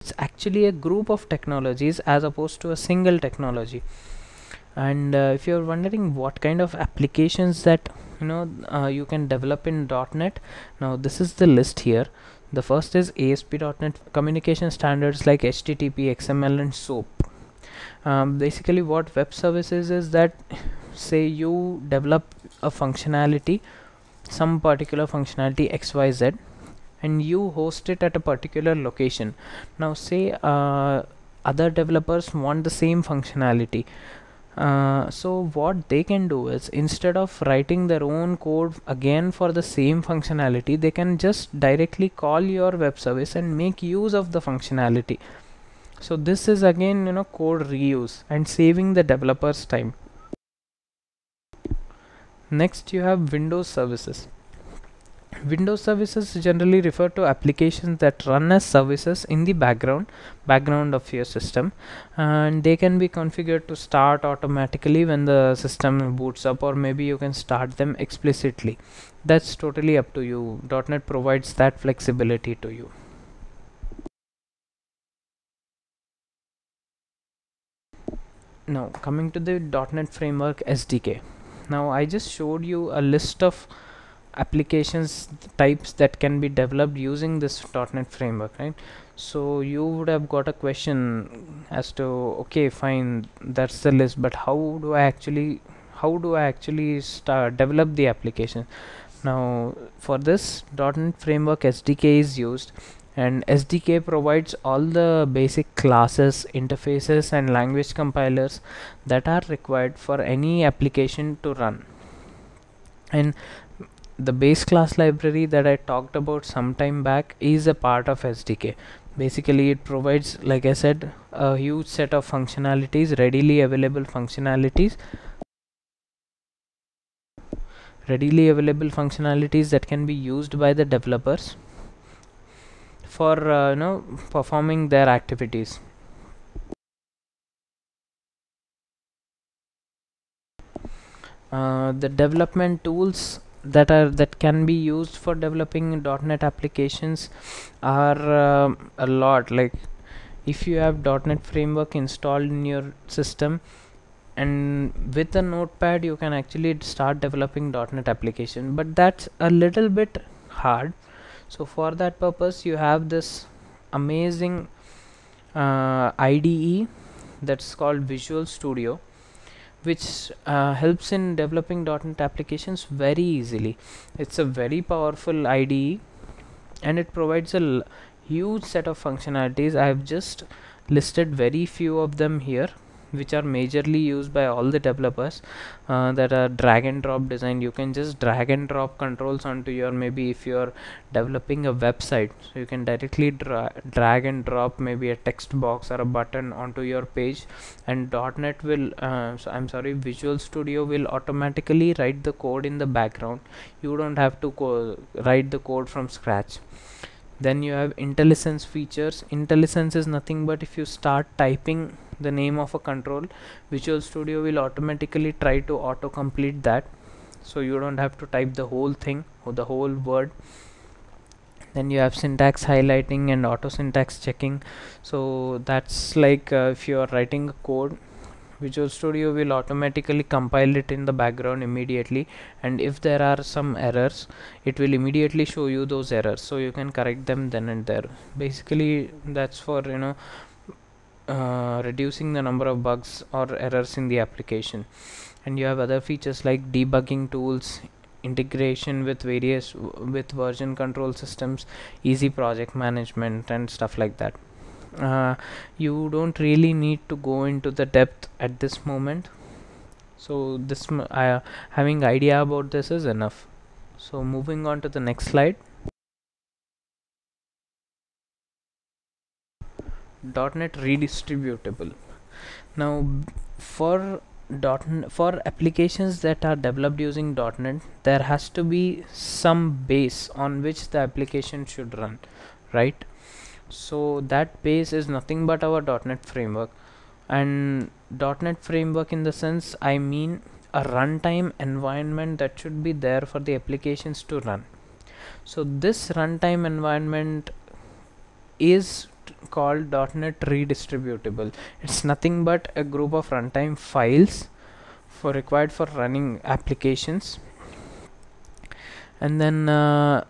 It's actually a group of technologies as opposed to a single technology. And if you're wondering what kind of applications that you can develop in .NET, now this is the list here. The first is ASP.NET communication standards like HTTP, XML, and SOAP. Basically, what web services is that, say you develop a functionality, some particular functionality XYZ, and you host it at a particular location. Now say other developers want the same functionality. So what they can do is, instead of writing their own code again for the same functionality, they can just directly call your web service and make use of the functionality. So this is again code reuse and saving the developers time. Next you have Windows services. Windows services generally refer to applications that run as services in the background of your system, and they can be configured to start automatically when the system boots up, or maybe you can start them explicitly. That's totally up to you. .NET provides that flexibility to you. Now coming to the .NET Framework SDK. Now I just showed you a list of applications types that can be developed using this .NET framework, right? So you would have got a question as to, okay fine, that's the list, but how do I actually start develop the application? Now for this, .NET framework SDK is used, and SDK provides all the basic classes, interfaces, and language compilers that are required for any application to run. And the base class library that I talked about some time back is a part of SDK. Basically it provides, like I said, a huge set of functionalities, readily available functionalities that can be used by the developers for performing their activities. The development tools that can be used for developing .NET applications are a lot. Like if you have .NET framework installed in your system, and with a notepad you can actually start developing .NET application, but that's a little bit hard. So for that purpose you have this amazing IDE that's called Visual Studio, which helps in developing .NET applications very easily. It's a very powerful IDE, and it provides a huge set of functionalities. I have just listed very few of them here, which are majorly used by all the developers, that are drag and drop design. You can just drag and drop controls onto your, maybe if you're developing a website, so you can directly drag and drop maybe a text box or a button onto your page, and .NET will Visual Studio will automatically write the code in the background. You don't have to write the code from scratch. Then you have IntelliSense features. IntelliSense is nothing but, if you start typing the name of a control, Visual Studio will automatically try to autocomplete that, so you don't have to type the whole thing or the whole word. Then you have syntax highlighting and auto syntax checking. So that's like, if you are writing a code, Visual Studio will automatically compile it in the background immediately, and if there are some errors, it will immediately show you those errors, so you can correct them then and there. Basically that's for reducing the number of bugs or errors in the application. And you have other features like debugging tools, integration with version control systems, easy project management, and stuff like that. You don't really need to go into the depth at this moment, so this having idea about this is enough. So moving on to the next slide. .NET redistributable. Now for for applications that are developed using .NET, there has to be some base on which the application should run, right? So that base is nothing but our .NET framework. And .NET framework, in the sense I mean a runtime environment that should be there for the applications to run. So this runtime environment is called .NET Redistributable. It's nothing but a group of runtime files required for running applications. And then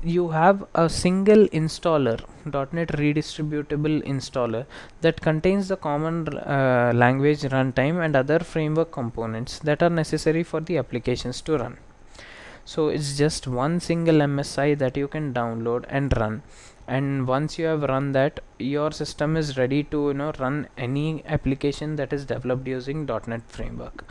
you have a single installer, .NET Redistributable installer, that contains the common language runtime and other framework components that are necessary for the applications to run. So it's just one single MSI that you can download and run, and once you have run that, your system is ready to run any application that is developed using .NET framework.